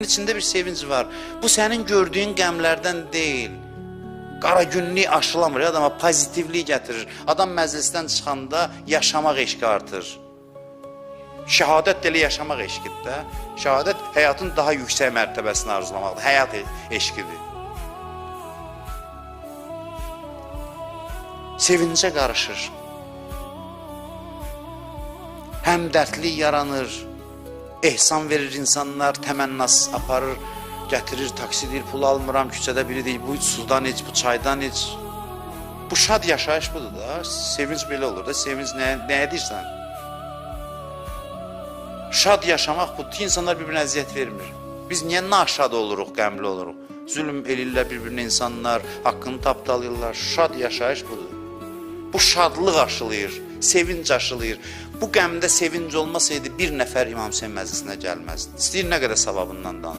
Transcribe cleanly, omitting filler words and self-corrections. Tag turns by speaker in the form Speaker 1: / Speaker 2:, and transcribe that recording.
Speaker 1: İçində bir sevinç var. Bu sənin gördüyün qəmlərdən deyil. Qara günlük aşılamır, adama pozitivlik gətirir. Adam məclisdən çıxanda yaşamaq eşqi artır. Şəhadət də elə yaşamaq eşqidir də. Şəhadət həyatın daha yüksək mərtəbəsini arzulamaqdır. Həyat eşqidir. Sevincə qarışır. Həmdərdlik yaranır. Ehsan verir insanlar, təmənnas aparır, gətirir, taksi deyir, pul almıram, küçədə biri deyir, bu sudan iç, bu çaydan iç. Bu şad yaşayış budur da, sevinç belə olur da, sevinç nəyə deyirsən? Şad yaşamaq budur, insanlar bir-birinə əziyyət vermir. Biz niyə naşad oluruq, qəmli oluruq? Zülm elirlər bir-birinə insanlar, haqqını tapdalayırlar, şad yaşayış budur. Bu şadlıq aşılayır, sevinç aşılayır. Bu qəmdə sevinc olmasaydı bir nəfər İmam Hüseyn məclisinə gəlməzdi. İstəyir nə qədər savabından danışır.